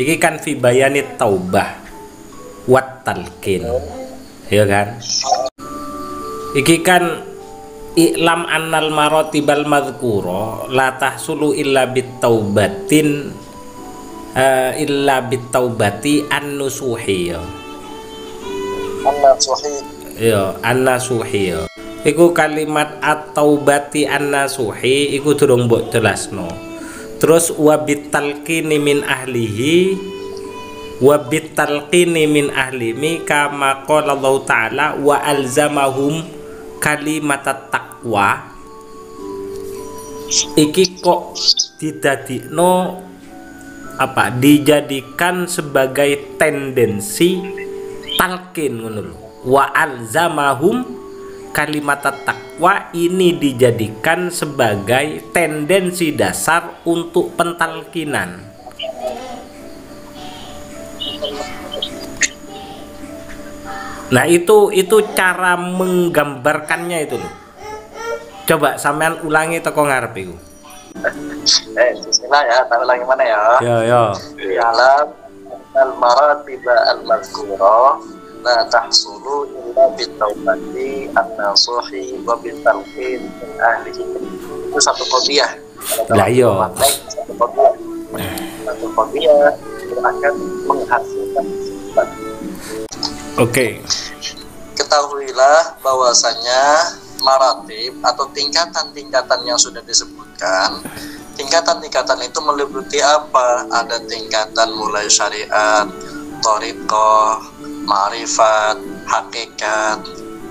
Iki kan fi bayani taubah wat talqin. Ya kan? Iki kan i'lam annal maratibal madhkura la tahsulu illa bitaubatin illa bitaubati an-nusuhi. An-nasuhi. Ya, an-nasuhi. Iku kalimat at-taubati an-nasuhi iku durung mbok jelasno. Terus wa bitalqini min ahlihi wa bitalqini min ahlimi kama qala Allah taala wa alzamahum kalimatat taqwa. Iki kok didadikno apa dijadikan sebagai tendensi talqin ngono lho. Wa alzamahum kalimatat taqwa ini dijadikan sebagai tendensi dasar untuk pentalkinan. Nah itu cara menggambarkannya itu loh. Coba sampean ulangi teko ngarep iku. Bismillah ya, tak ulangi mana ya? Ya. Alam al-maratiba al-mazkura la tahsulu illa bitaubati an-nasuhi wa bitalqin min ahlihi. Itu satu qadiyah. Lah iya. Satu qadiyah itu akan menghasilkan sifat. Oke. Ketahuilah bahwasanya maratib atau tingkatan-tingkatan yang sudah disebutkan, tingkatan-tingkatan itu meliputi apa? Ada tingkatan mulai syariat, thariqah, ma'rifat, hakikat.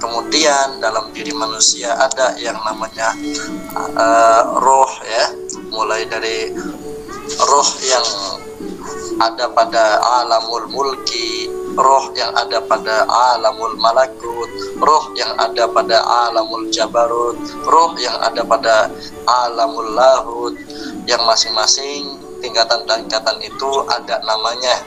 Kemudian dalam diri manusia ada yang namanya roh ya, mulai dari roh yang ada pada alamul mulki, roh yang ada pada alamul malakut, roh yang ada pada alamul jabarut, roh yang ada pada alamul lahut, yang masing-masing tingkatan-tingkatan itu ada namanya.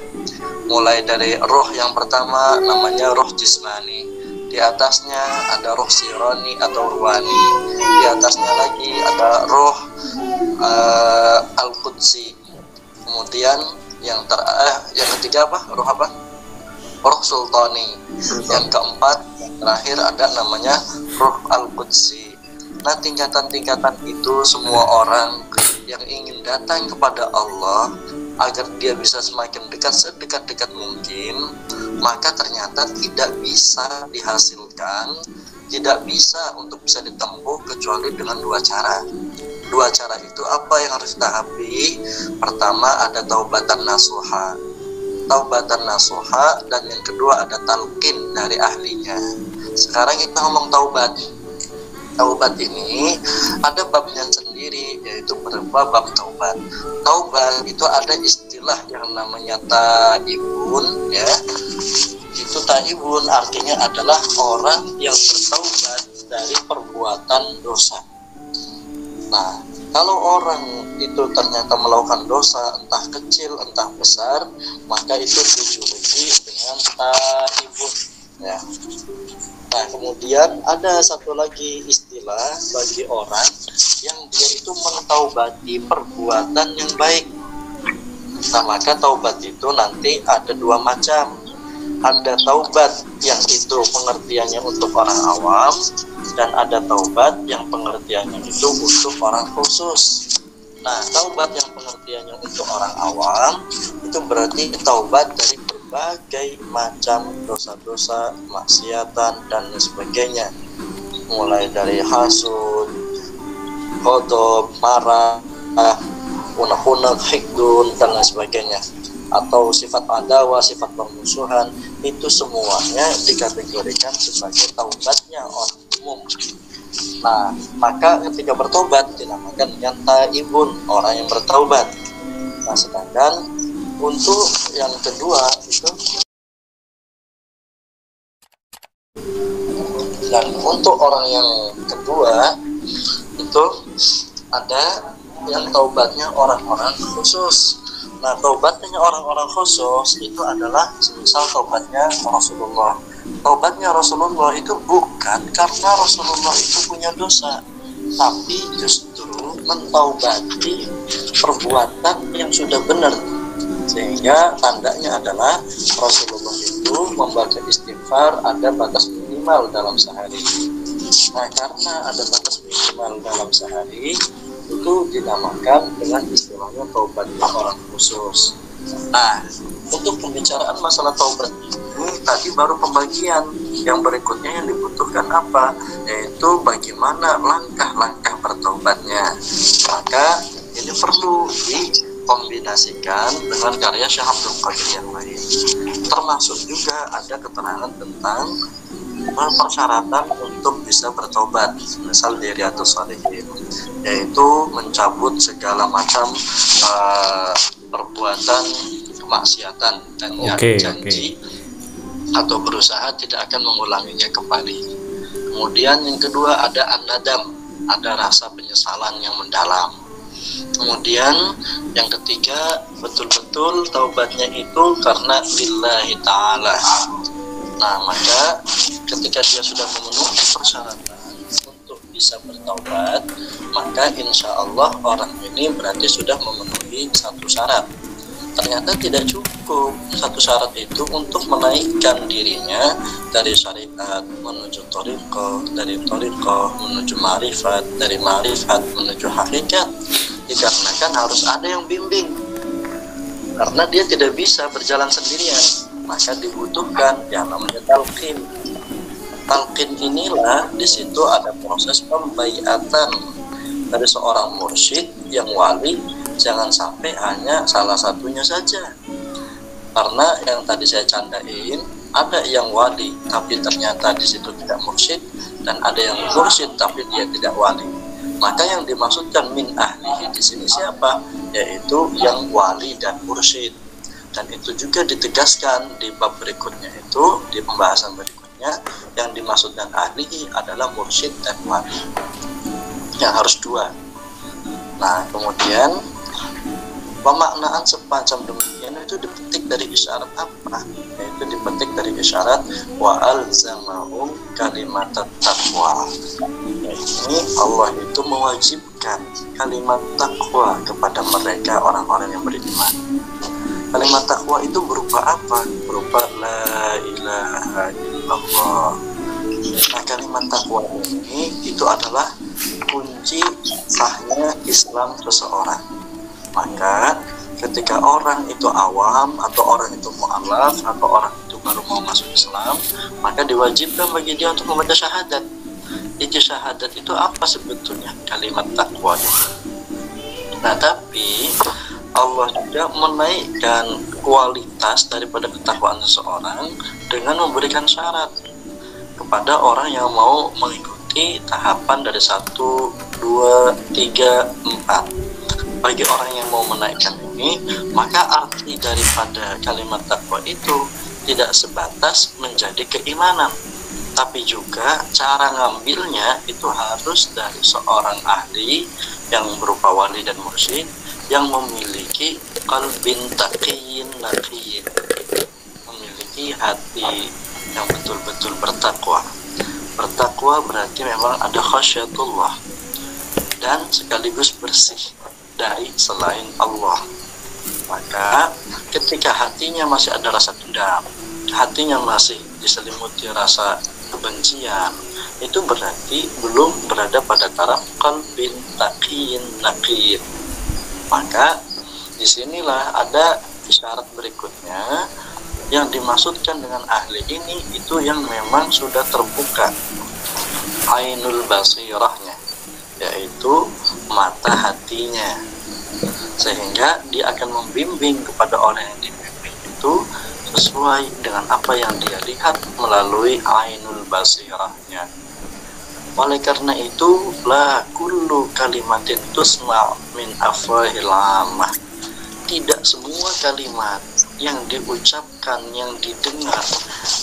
Mulai dari roh yang pertama namanya roh jismani, di atasnya ada roh sironi atau ruhani, di atasnya lagi ada roh al-qudsi. Kemudian yang ketiga apa? Roh apa? Roh sultani. Yang keempat, yang terakhir ada namanya roh al-qudsi. Nah, tingkatan-tingkatan itu semua orang yang ingin datang kepada Allah agar dia bisa semakin dekat, sedekat-dekat mungkin, maka ternyata tidak bisa dihasilkan, tidak bisa untuk bisa ditempuh kecuali dengan dua cara. Dua cara itu apa yang harus ditaati? Pertama ada taubatan nasuha, dan yang kedua ada talqin dari ahlinya. Sekarang kita ngomong taubat. Taubat ini ada babnya sendiri, yaitu berupa bab taubat. Taubat itu ada istilah yang namanya taibun ya. Itu taibun artinya adalah orang yang bertaubat dari perbuatan dosa. Nah, kalau orang itu ternyata melakukan dosa entah kecil entah besar, maka itu dijuluki dengan taibun ya. Nah, kemudian ada satu lagi istilah bagi orang yang dia itu mentaubati perbuatan yang baik. Nah, maka taubat itu nanti ada dua macam. Ada taubat yang itu pengertiannya untuk orang awam, dan ada taubat yang pengertiannya itu untuk orang khusus. Nah, taubat yang pengertiannya untuk orang awam itu berarti taubat dari berbagai macam dosa-dosa, maksiatan dan sebagainya, mulai dari hasud, ghadab, marah, unek-unek, hikdun dan lain sebagainya, atau sifat adawa, sifat permusuhan, itu semuanya dikategorikan sebagai taubatnya orang umum. Nah, maka ketika bertobat dinamakan dengan taibun, orang yang bertaubat. Nah, sedangkan untuk yang kedua itu, dan untuk orang yang kedua itu ada yang taubatnya orang-orang khusus. Nah, taubatnya orang-orang khusus itu adalah semisal taubatnya Rasulullah. Taubatnya Rasulullah itu bukan karena Rasulullah itu punya dosa, tapi justru mentaubati perbuatan yang sudah benar. Sehingga tandanya adalah Rasulullah itu membaca istighfar ada batas minimal dalam sehari. Nah, karena ada batas minimal dalam sehari, itu dinamakan dengan istilahnya taubat orang khusus. Nah, untuk pembicaraan masalah taubat ini tadi baru pembagian. Yang berikutnya yang dibutuhkan apa? Yaitu bagaimana langkah-langkah bertaubatnya. Maka ini perlu dikombinasikan dengan karya Syekh Abdul Qadir yang lain. Termasuk juga ada keterangan tentang persyaratan untuk bisa bertobat, misal di Riyadhus Shalihin, yaitu mencabut segala macam perbuatan kemaksiatan dan janji atau berusaha tidak akan mengulanginya kembali. Kemudian yang kedua ada an-nadam, ada rasa penyesalan yang mendalam. Kemudian yang ketiga betul-betul taubatnya itu karena lillahi ta'ala. Nah, maka ketika dia sudah memenuhi persyaratan untuk bisa bertaubat, maka insya Allah orang ini berarti sudah memenuhi satu syarat. Ternyata tidak cukup satu syarat itu untuk menaikkan dirinya dari syariat menuju thariqah, dari thariqah menuju ma'rifat, dari ma'rifat menuju hakikat. Dikarenakan harus ada yang bimbing, karena dia tidak bisa berjalan sendirian, maka dibutuhkan yang namanya talqin. Talqin inilah di situ ada proses pembaiatan dari seorang mursyid yang wali. Jangan sampai hanya salah satunya saja, karena yang tadi saya candain ada yang wali tapi ternyata di situ tidak mursyid, dan ada yang mursyid tapi dia tidak wali. Maka yang dimaksudkan min ahlihi di sini siapa? Yaitu yang wali dan mursyid. Dan itu juga ditegaskan di bab berikutnya, itu di pembahasan berikutnya, yang dimaksudkan ahlihi adalah mursyid dan wali, yang harus dua. Nah, kemudian pemaknaan semacam demikian itu dipetik dari isyarat apa? Yaitu dipetik dari isyarat wa alzamahum kalimat taqwa. Ini Allah itu mewajibkan kalimat takwa kepada mereka orang-orang yang beriman. Kalimat takwa itu berupa apa? Berupa la ilaha illallah. Nah, kalimat takwa ini itu adalah kunci sahnya Islam seseorang. Maka ketika orang itu awam atau orang itu mu'alaf atau orang itu baru mau masuk Islam, maka diwajibkan bagi dia untuk membaca syahadat. Itu syahadat itu apa sebetulnya? Kalimat takwa. Nah, tapi Allah juga menaikkan kualitas daripada ketakwaan seseorang dengan memberikan syarat kepada orang yang mau mengikuti tahapan dari 1, 2, 3, 4. Bagi orang yang mau menaikkan ini, maka arti daripada kalimat takwa itu tidak sebatas menjadi keimanan, tapi juga cara ngambilnya itu harus dari seorang ahli yang berupa wali dan mursyid yang memiliki qalbin taqiyyin naqiyyin, memiliki hati yang betul-betul bertakwa. Bertakwa berarti memang ada khasyatullah dan sekaligus bersih dari selain Allah. Maka ketika hatinya masih ada rasa dendam, hatinya masih diselimuti rasa kebencian, itu berarti belum berada pada taraf qalbin taqiyyin naqiyyin. Maka disinilah ada isyarat berikutnya yang dimaksudkan dengan ahli ini, itu yang memang sudah terbuka ainul basirahnya, yaitu mata hatinya, sehingga dia akan membimbing kepada orang yang dibimbing itu sesuai dengan apa yang dia lihat melalui ainul basirahnya. Oleh karena itu, la kullu kalimatin tusma' min afwahil ammah. Tidak semua kalimat yang diucapkan, yang didengar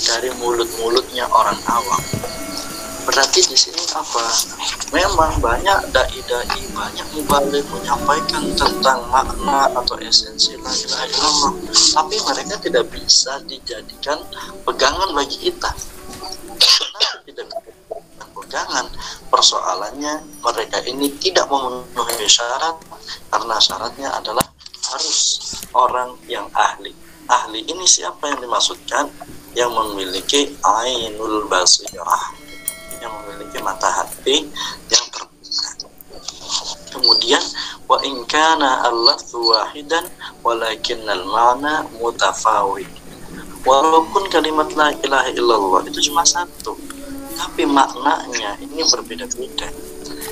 dari mulut-mulutnya orang awam. Berarti di sini apa? Memang banyak dai-dai, banyak mubalik menyampaikan tentang makna atau esensi la ilaha illallah, tapi mereka tidak bisa dijadikan pegangan bagi kita. Kenapa tidak bisa pegangan? Persoalannya mereka ini tidak memenuhi syarat, karena syaratnya adalah harus orang yang ahli. Ahli ini siapa yang dimaksudkan? Yang memiliki ainul basirah, yang memiliki mata hati yang terbuka. Kemudian wa in kana al-lafzu wahidan walakinnal ma'na mutafawit. Walaupun kalimat la ilaha illallah itu cuma satu, tapi maknanya ini berbeda-beda.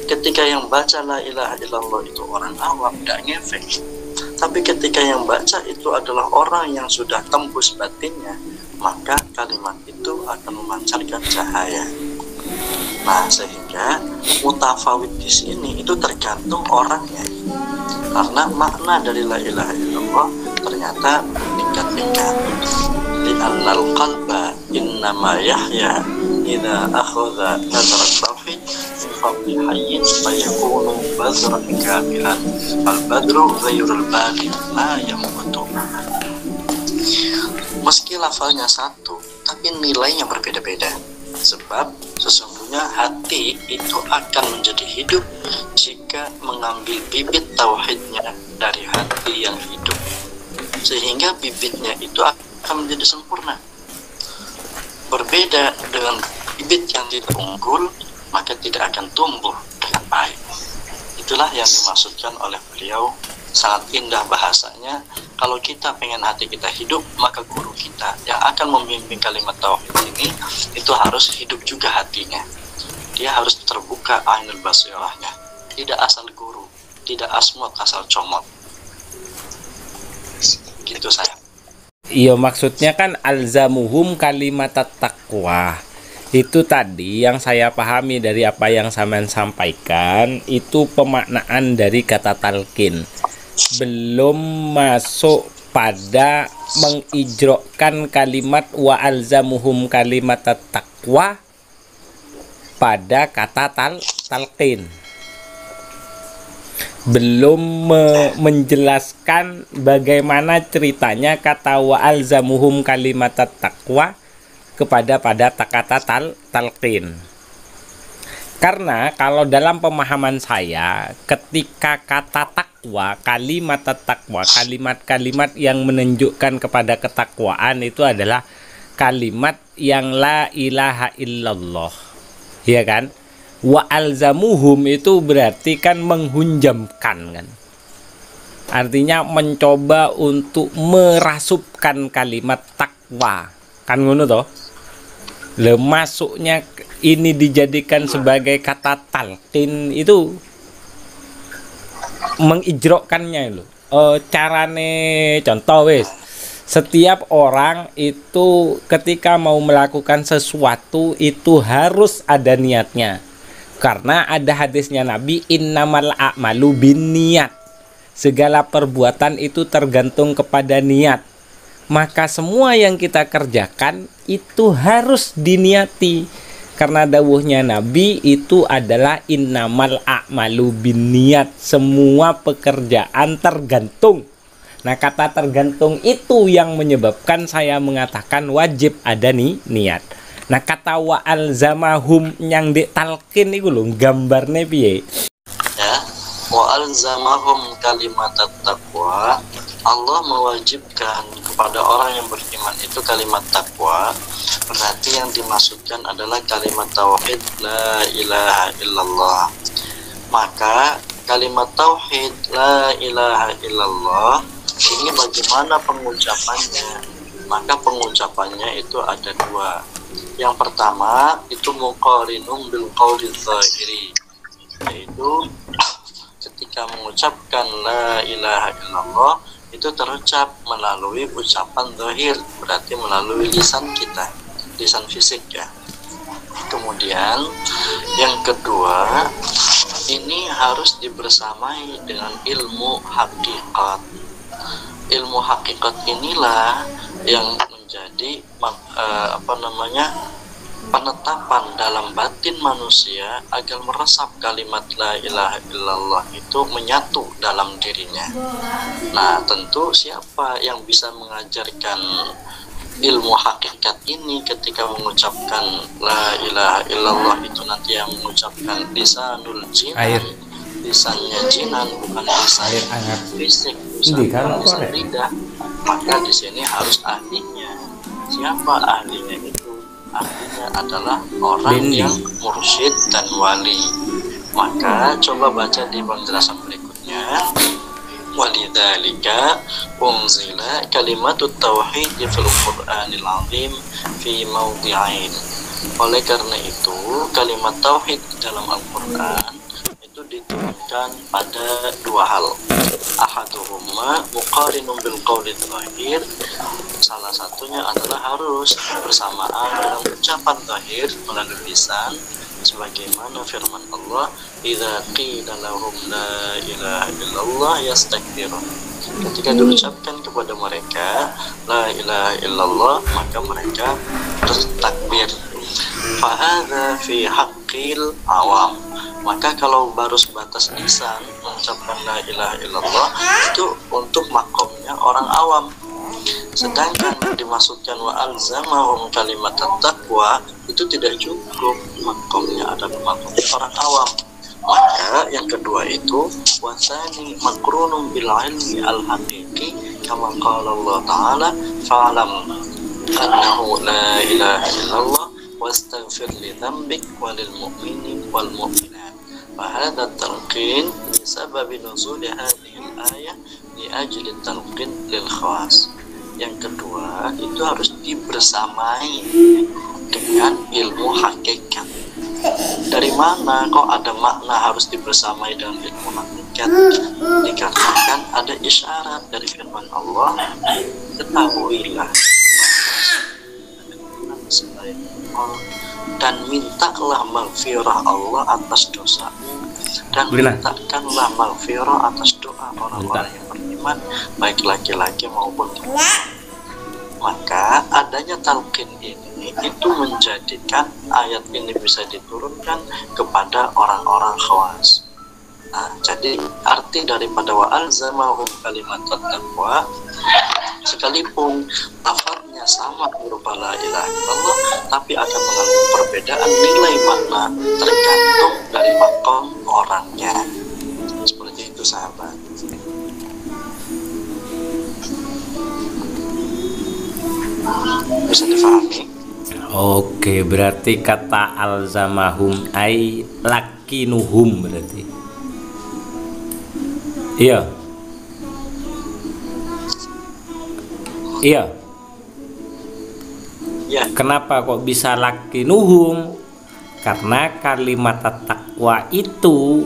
Ketika yang baca la ilaha illallah itu orang awam, tidak ngefek. Tapi ketika yang baca itu adalah orang yang sudah tembus batinnya, maka kalimat itu akan memancarkan cahaya. Nah, sehingga mutafawid di sini itu tergantung orangnya. Karena makna dari la ilaha illallah ternyata meningkat-tingkat. Li'annal qalba innama yahya idza akhadha nazar tauhid fi fadli hayyin fayakunu badran kamilan. Al badru ghairul badi la yamutu. Meski lafalnya satu, tapi nilainya berbeda-beda. Sebab sesungguhnya hati itu akan menjadi hidup jika mengambil bibit tauhidnya dari hati yang hidup, sehingga bibitnya itu akan menjadi sempurna. Berbeda dengan bibit yang tidak unggul, maka tidak akan tumbuh dengan baik. Itulah yang dimaksudkan oleh beliau. Sangat indah bahasanya. Kalau kita pengen hati kita hidup, maka guru kita yang akan membimbing kalimat tauhid ini itu harus hidup juga hatinya. Dia harus terbuka ainul basirahnya. Tidak asal guru, tidak asmot asal comot. Gitu saya. Iya, maksudnya kan alzamuhum kalimat taqwa. Itu tadi yang saya pahami dari apa yang sampean sampaikan, itu pemaknaan dari kata talqin. Belum masuk pada mengijrokan kalimat wa alzamuhum kalimat taqwa pada kata talqin. Belum menjelaskan bagaimana ceritanya kata wa alzamuhum kalimat taqwa kepada kata talqin. Karena kalau dalam pemahaman saya, ketika kata takwa, kalimat-kalimat yang menunjukkan kepada ketakwaan itu adalah kalimat yang la ilaha illallah, ya kan? Wa alzamuhum itu berarti kan menghunjamkan, kan? Artinya mencoba untuk merasupkan kalimat takwa, kan ngono toh? Masuknya ini dijadikan sebagai kata talqin itu mengijrokannya itu. Carane contoh wis. Setiap orang itu ketika mau melakukan sesuatu itu harus ada niatnya. Karena ada hadisnya Nabi, innamal a'malu binniyat. Segala perbuatan itu tergantung kepada niat. Maka semua yang kita kerjakan itu harus diniati. Karena dawuhnya Nabi itu adalah innamal a'malu binniyat. Semua pekerjaan tergantung. Nah, kata tergantung itu yang menyebabkan saya mengatakan wajib ada niat. Nah, kata wa alzamahum yang ditalkin itu loh, gambarnya piye? Ya, wa alzamahum kalimat taqwa. Allah mewajibkan kepada orang yang beriman itu kalimat takwa. Berarti yang dimaksudkan adalah kalimat tauhid la ilaha illallah. Maka kalimat tauhid la ilaha illallah ini bagaimana pengucapannya? Maka pengucapannya itu ada dua. Yang pertama itu muqarinum bil qauli dzahiri, yaitu ketika mengucapkan la ilaha illallah itu terucap melalui ucapan zahir, berarti melalui lisan kita, lisan fisik ya. Kemudian yang kedua ini harus dibersamai dengan ilmu hakikat. Ilmu hakikat inilah yang menjadi penetapan dalam batin manusia agar meresap kalimat la ilaha illallah itu menyatu dalam dirinya. Nah, tentu siapa yang bisa mengajarkan ilmu hakikat ini ketika mengucapkan la ilaha illallah itu nanti yang mengucapkan lisanul jinan. lisannya jinan, bukan lisan Air hangat. fisik, Ini kan lisan korek. lidah, maka di sini harus ahlinya. Siapa ahlinya itu? Ahlinya adalah orang Bendi. yang mursyid dan wali. Maka coba baca di penjelasan berikutnya. Walidzalika unzila kalimatut tauhid fil Qur'anil azim fi mawdi'ain. Oleh karena itu, kalimat tauhid dalam Al-Qur'an itu diturunkan pada dua hal. Ahaduhuma muqarinun bil qawli dzahir. Salah satunya adalah harus bersamaan dengan ucapan zahir melalui lisan, sebagaimana firman Allah, idza qila lahum la ilaha illallah yastakbirun. Ketika diucapkan kepada mereka la ilaha illallah, maka mereka bertakbir. Fahadha fi haqqil awam. Maka kalau baru sebatas lisan mengucapkan la ilaha illallah, itu untuk makomnya orang awam. Sedangkan dimaksudkan wa alzamahum kalimat taqwa, itu tidak cukup, makomnya adalah makomnya orang awam. Maka yang kedua itu wasani makrunum bil ilmi al haqiqi, kama qala Allah taala fa'lam annahu la ilaha illallah wastaghfir li dzambik walil mu'minin wal mu'minat. Fahadha talqin bisabab nuzul hadhihi al-ayah li ajli talqin lil khawas. Yang kedua itu harus dibersamai dengan ilmu hakikat. Dari mana kok ada makna harus dibersamai dengan ilmu hakikat? Dikarenakan ada isyarat dari firman Allah, ketahuilah dan mintalah maghfirah Allah atas dosamu, dan mintakanlah maghfirah atas doa orang-orang yang beriman, baik laki-laki maupun perempuan. Maka adanya talqin ini itu menjadikan ayat ini bisa diturunkan kepada orang-orang khawas. Nah, jadi arti daripada wa alzamahum kalimat taqwa, sekalipun lafaznya sama berupa la ilaha illallah, tapi akan mengandung perbedaan nilai makna tergantung dari makom orangnya. Seperti itu sahabat. Bisa difahami? Oke, berarti kata alzamahum ai lakinuhum berarti. Iya. Iya. Ya. Kenapa kok bisa lakinuhum? Karena kalimat taqwa itu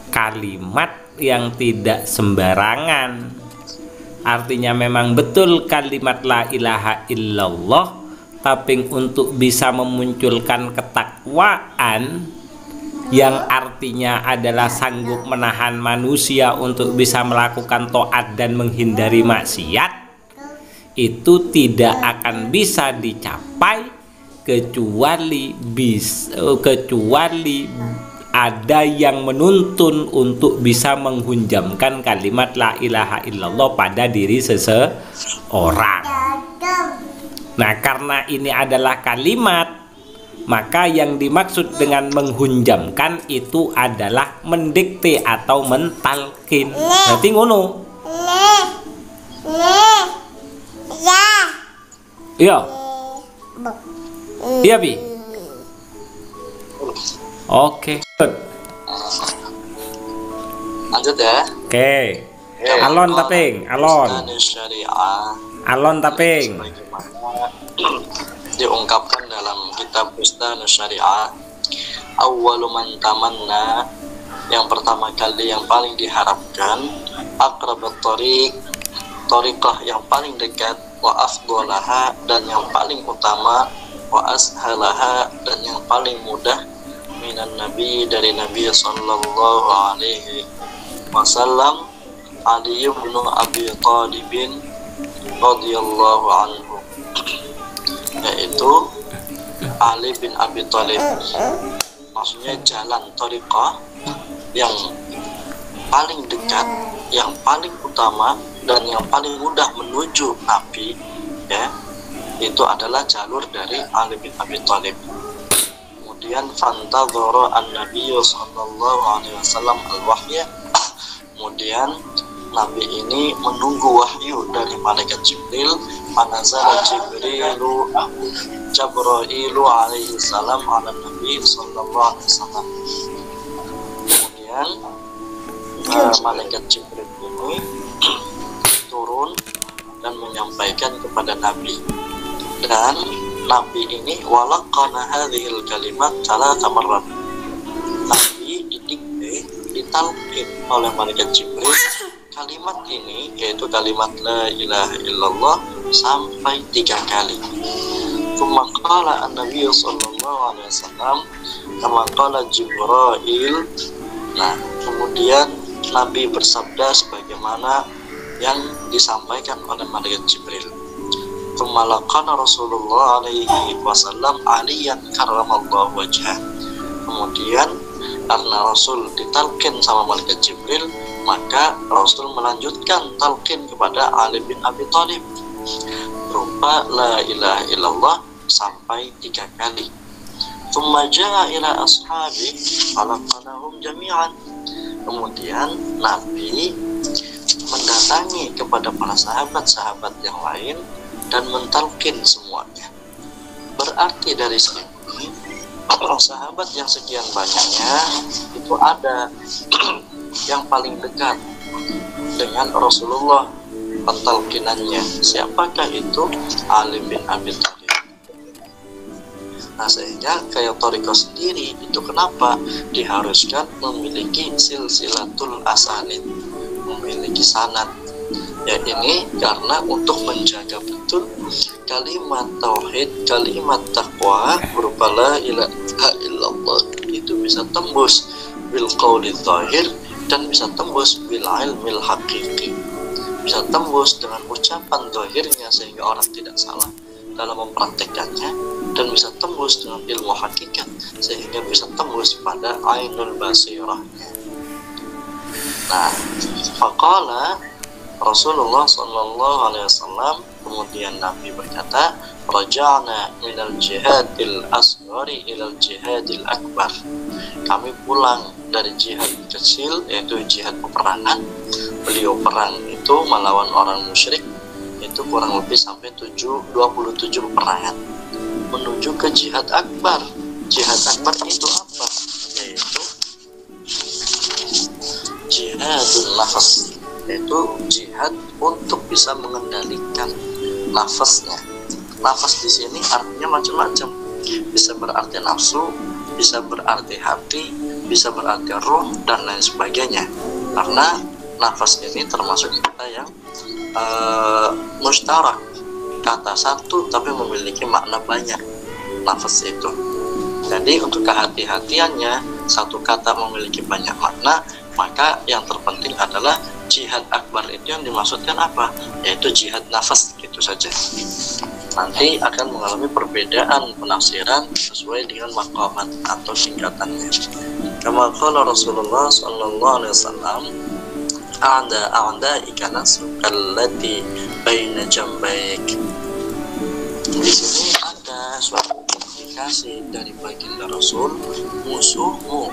kalimat yang tidak sembarangan. Artinya memang betul kalimat la ilaha illallah, tapi untuk bisa memunculkan ketakwaan yang artinya adalah sanggup menahan manusia untuk bisa melakukan taat dan menghindari maksiat, itu tidak akan bisa dicapai kecuali ada yang menuntun untuk bisa menghunjamkan kalimat la ilaha illallah pada diri seseorang. Nah, karena ini adalah kalimat, maka yang dimaksud dengan menghunjamkan itu adalah mendikte atau mentalkin. Berarti ngono. Iya. Iya, Bi. Oke. Lanjut ya. Oke. Alon taping, alon. Alon taping. Diungkapkan dalam kitab Bustanus Syariah, awwalu man tamanna, yang pertama kali yang paling diharapkan, aqrabat thariq, thariqah yang paling dekat, wa afdalaha, dan yang paling utama, wa ashalaha, dan yang paling mudah, minan nabi, dari Nabi sallallahu alaihi wasallam, Ali bin Abi Thalib radhiyallahu anhu, yaitu Ali bin Abi Thalib. Maksudnya jalan thariqah yang paling dekat, yang paling utama, dan yang paling mudah menuju Nabi, ya, itu adalah jalur dari Ali bin Abi Thalib. kemudian fantadzara an-nabiy sallallahu alaihi wasallam al-wahya. Kemudian Nabi ini menunggu wahyu dari malaikat Jibril. Fanazala Jibrailu alaihi salam ala Nabi sallallahu alaihi wasallam. Kemudian malaikat Jibril ini turun dan menyampaikan kepada Nabi, dan Nabi ini walaqana hadhil kalimat salatha marrat. Nabi ditalqin oleh malaikat Jibril kalimat ini, yaitu kalimat la ilaha illallah, sampai 3 kali. Tsumma qala an-nabiy sallallahu alaihi wasallam kama qala Jibril. Nah, kemudian Nabi bersabda sebagaimana yang disampaikan oleh malaikat Jibril. Tsumma laqana Rasulullah alaihi wasallam aliyan karramallahu wajhah. Kemudian karena Rasul ditalqin sama malaikat Jibril, maka Rasul melanjutkan talqin kepada Ali bin Abi Thalib berupa la ilaha illallah sampai 3 kali. Tsumma jaa ila ashabi falaqanahum jami'an. Kemudian Nabi mendatangi kepada para sahabat-sahabat yang lain dan mentalkin semuanya. Berarti dari sini sahabat yang sekian banyaknya itu ada yang paling dekat dengan Rasulullah pentalkinannya. Siapakah itu? Ali bin Abi Thalib. Nah, sehingga kayak Thariqah sendiri itu kenapa diharuskan memiliki silsilatul asanid, memiliki sanad. Ya, ini karena untuk menjaga betul kalimat tauhid, kalimat takwa berupa la ilaha illallah itu bisa tembus bil qauli zahir dan bisa tembus bil ilmil haqiqi, bisa tembus dengan ucapan zahirnya sehingga orang tidak salah dalam mempraktekkannya, dan bisa tembus dengan ilmu hakikat sehingga bisa tembus pada ainul basirahnya. Nah, faqala Rasulullah sallallahu alaihi wasallam, kemudian Nabi berkata, raja'na minal jihadil asghari ilal jihadil akbar. Kami pulang dari jihad kecil, yaitu jihad peperangan. Beliau perang itu melawan orang musyrik, itu kurang lebih sampai 27 peperangan, menuju ke jihad akbar. Jihad akbar itu apa? Yaitu jihadul nafas, yaitu jihad untuk bisa mengendalikan nafasnya. Nafas di sini artinya macam-macam. Bisa berarti nafsu, bisa berarti hati, bisa berarti roh, dan lain sebagainya. Karena nafas ini termasuk kata yang mustarak, kata satu tapi memiliki makna banyak. Nafas itu. Jadi untuk kehati-hatiannya, satu kata memiliki banyak makna, maka yang terpenting adalah jihad akbar itu yang dimaksudkan apa? Yaitu jihad nafas, gitu saja. Nanti akan mengalami perbedaan penafsiran sesuai dengan maqamat atau tingkatannya. Kama qala Rasulullah sallallahu alaihi wasallam, a'da ikanas allati baina jambaik. Di sini ada suatu indikasi dari baginda Rasul, musuhmu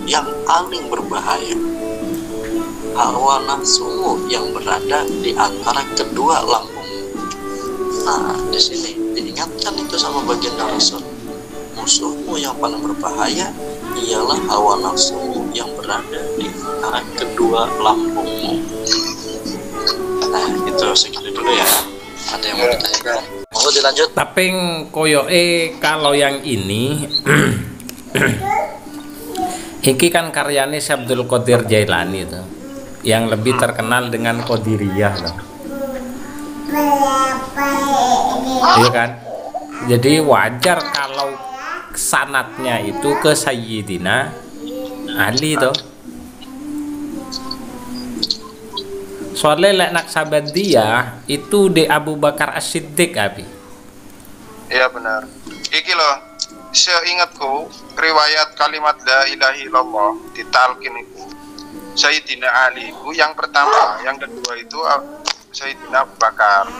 yang paling berbahaya, hawa nafsumu yang berada di antara kedua lambungmu. Nah, di sini diingatkan itu sama baginda Rasul, musuhmu yang paling berbahaya ialah hawa nafsumu yang berada di antara kedua lambungmu. Nah, itu segitu dulu ya. Ada yang mau ditanyakan? Mau dilanjut? Tapi koyoke kalau yang ini iki kan karyanya Syekh Abdul Qadir Jailani itu, yang lebih terkenal dengan Qadiriyah tuh. Iya kan? Jadi wajar kalau sanatnya itu ke Sayyidina Ali tuh. Soalnya lek Naksabandiyah itu di Abu Bakar As-Siddiq abi. Iya benar. Iki loh, seingatku riwayat kalimat la ilaha illallah ditalkin itu Sayyidina Ali itu yang pertama, yang kedua itu Sayyidina Abu Bakar.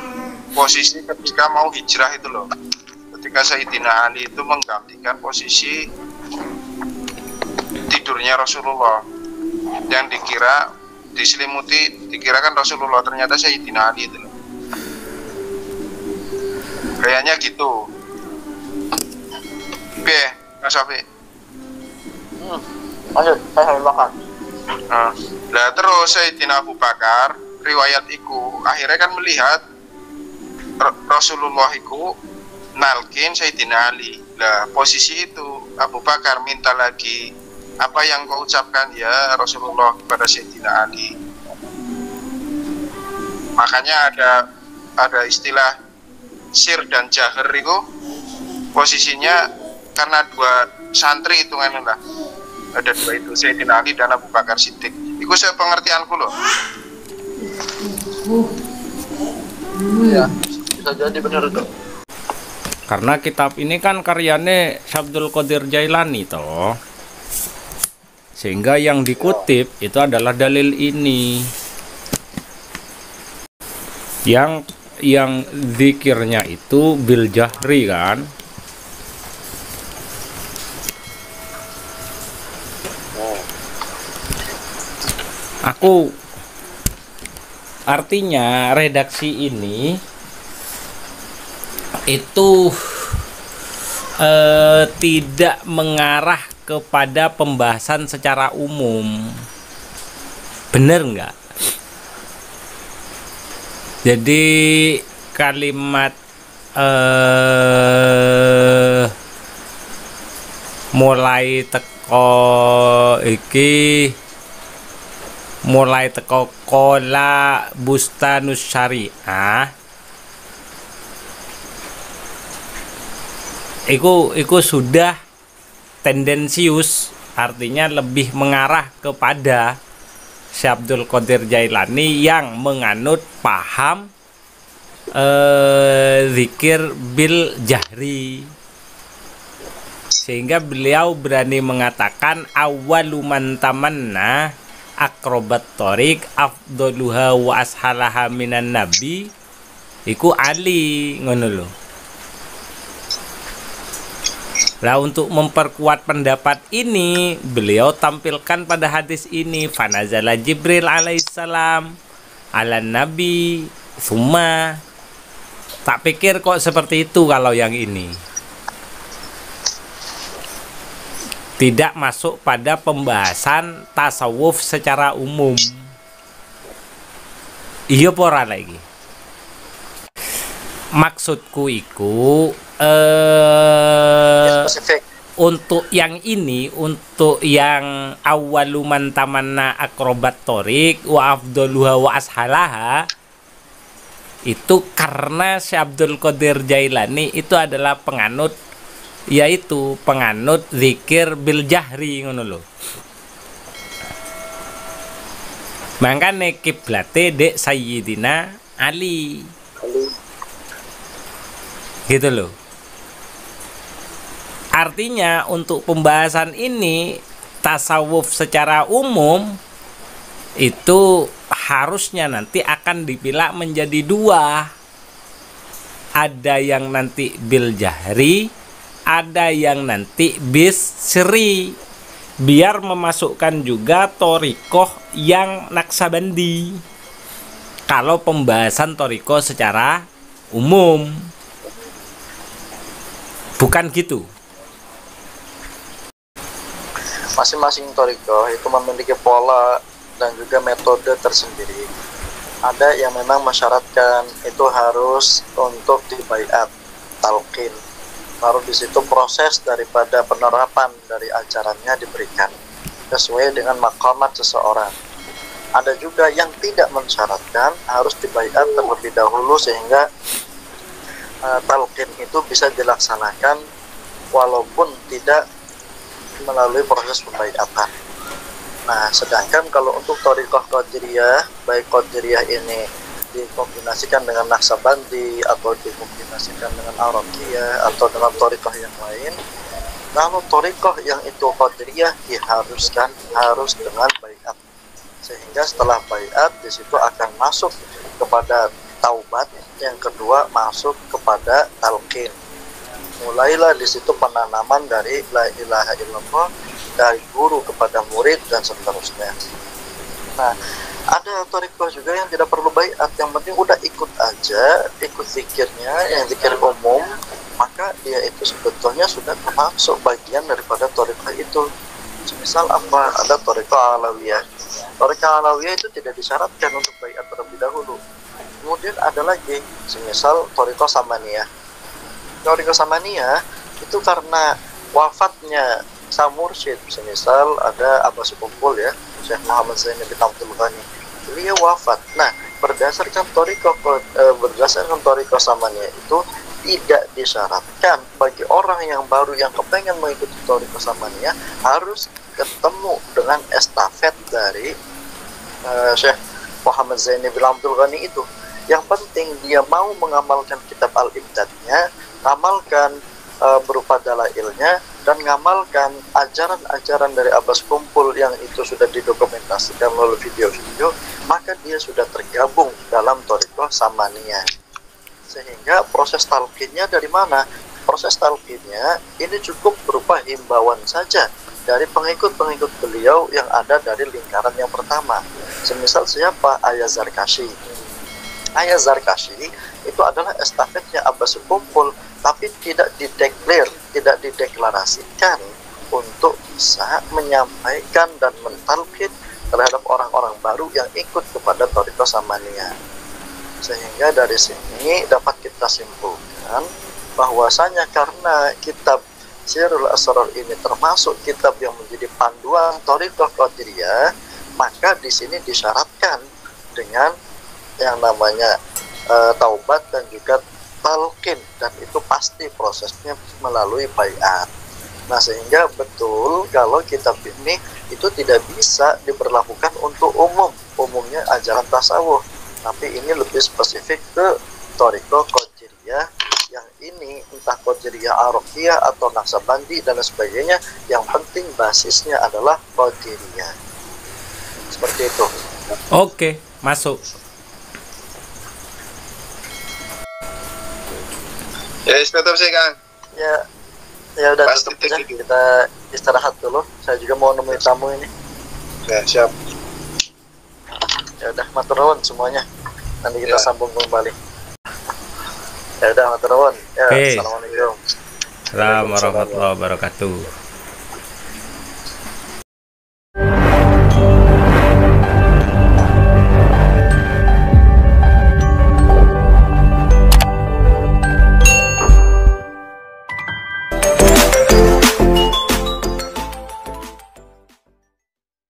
Posisi ketika mau hijrah itu loh, ketika ketika Sayyidina Ali itu menggantikan posisi tidurnya Rasulullah, yang diselimuti dikirakan Rasulullah, ternyata Sayyidina Ali itu. Kayaknya gitu. Oke, Mas Sofi. Lanjut, saya makan. Nah, terus Sayyidina Abu Bakar, riwayat iku akhirnya kan melihat Rasulullah iku nalkin Sayyidina Ali. Nah, posisi itu Abu Bakar minta lagi, apa yang kau ucapkan ya Rasulullah kepada Sayyidina Ali. Makanya ada istilah sir dan jahar itu posisinya karena dua santri hitungannya lah. Ada dua itu, Sayyidina Ali dan Abu Bakar Siddiq. Itu saya pengertianku loh. Iya, bisa jadi benar itu. Karena kitab ini kan karyanya Abdul Qadir Jailani toh. Sehingga yang dikutip itu adalah dalil ini. Yang zikirnya itu bil jahri kan. Aku artinya redaksi ini itu tidak mengarah kepada pembahasan secara umum. Bener nggak? Jadi kalimat mulai teko kola bustanus syariah iku sudah tendensius, artinya lebih mengarah kepada Syekh Abdul Qadir Jailani yang menganut paham zikir bil jahri, sehingga beliau berani mengatakan awaluman tamanna akrobat torik afdoluha wa ashalaha minan nabi iku Ali, ngono lho. Nah, untuk memperkuat pendapat ini, beliau tampilkan pada hadis ini, fanazala Jibril alaihissalam ala nabi summa. Tak pikir kok seperti itu kalau yang ini. Tidak masuk pada pembahasan tasawuf secara umum. Iya pora lagi. Maksudku iku Spesifik. Untuk yang ini, untuk yang awaluman tamanna akrobat torik wa afdoluha wa ashalaha, itu karena Syekh Abdul Qadir Jailani itu adalah penganut, yaitu penganut zikir bil jahri, ngono lho. Makane kiblate dek Sayyidina Ali. Gitu loh. Artinya untuk pembahasan ini tasawuf secara umum itu harusnya nanti akan dipilah menjadi dua. Ada yang nanti bil jahri, ada yang nanti bis seri, biar memasukkan juga torikoh yang naksabandi kalau pembahasan torikoh secara umum. Bukan gitu. Masing-masing torikoh itu memiliki pola dan juga metode tersendiri. Ada yang memang mensyaratkan itu harus untuk dibaiat, talqin. Baru di situ proses daripada penerapan dari ajarannya diberikan sesuai dengan maqamat seseorang. Ada juga yang tidak mensyaratkan harus dibaiat terlebih dahulu sehingga talqin itu bisa dilaksanakan walaupun tidak melalui proses pembaiatan. Nah, sedangkan kalau untuk thariqah Qadiriyah, baik Qadiriyah ini dikombinasikan dengan Naksabandi atau dikombinasikan dengan Araqiyah atau dengan thariqah yang lain, kalau thariqah yang itu Qadiriyah diharuskan harus dengan baiat. Sehingga setelah baiat di situ akan masuk kepada taubat, yang kedua masuk kepada talqin. mulailah di situ penanaman dari la ilaha illallah dari guru kepada murid dan seterusnya. Nah, ada thariqah juga yang tidak perlu baiat, yang penting udah ikut aja, ikut zikirnya, yang zikir umum, maka dia itu sebetulnya sudah termasuk bagian daripada thariqah itu. Misal apa? Ada thariqah alawiyah. Thariqah alawiyah itu tidak disyaratkan untuk baiat terlebih dahulu. Kemudian ada lagi, semisal thariqah samaniyah. Thariqah samaniyah itu karena wafatnya sang mursyid, semisal ada Abbas Kumpul ya, Syekh Muhammad Zaini bin Abdul Ghani, beliau wafat. Nah, berdasarkan thariqah samaniyah itu tidak disyaratkan bagi orang yang baru yang kepengen mengikuti thariqah samaniyah harus ketemu dengan estafet dari Syekh Muhammad Zaini bin Abdul Ghani itu. Yang penting dia mau mengamalkan kitab al-imdadnya, ngamalkan berupa dalailnya, dan ngamalkan ajaran-ajaran dari Abbas Kumpul yang itu sudah didokumentasikan melalui video-video, maka dia sudah tergabung dalam thariqah samaniyah. Sehingga proses talqinnya dari mana? Proses talqinnya ini cukup berupa himbauan saja dari pengikut-pengikut beliau yang ada dari lingkaran yang pertama. Semisal siapa? Ayah Zarkashi. Ayah Zarkashi itu adalah estafetnya Abbas Kumpul, tapi tidak dideklar, tidak dideklarasikan untuk bisa menyampaikan dan mentalqin terhadap orang-orang baru yang ikut kepada thariqah samaniyah. Sehingga dari sini dapat kita simpulkan bahwasanya karena kitab Sirrul Asrar ini termasuk kitab yang menjadi panduan thariqah Qadiriyah, maka di sini disyaratkan dengan yang namanya taubat dan juga talqin, dan itu pasti prosesnya melalui baiat. Nah, sehingga betul kalau kitab ini itu tidak bisa diberlakukan untuk umumnya ajaran tasawuf, tapi ini lebih spesifik ke thariqah Qadiriyah yang ini entah Qadiriyah Arafiyah atau Naqsabandi dan sebagainya, yang penting basisnya adalah Qadiriyah. Seperti itu. Oke, masuk. Ya, tutup sih Kang. Ya udah Pasti tutup aja. gitu. Kita istirahat dulu. Saya juga mau nemuin tamu ini. Ya, siap. Ya udah, matur nuwun semuanya. Nanti kita Ya. sambung kembali. Ya udah, matur nuwun. Ya, Oke. assalamualaikum. Assalamualaikum warahmatullahi wabarakatuh.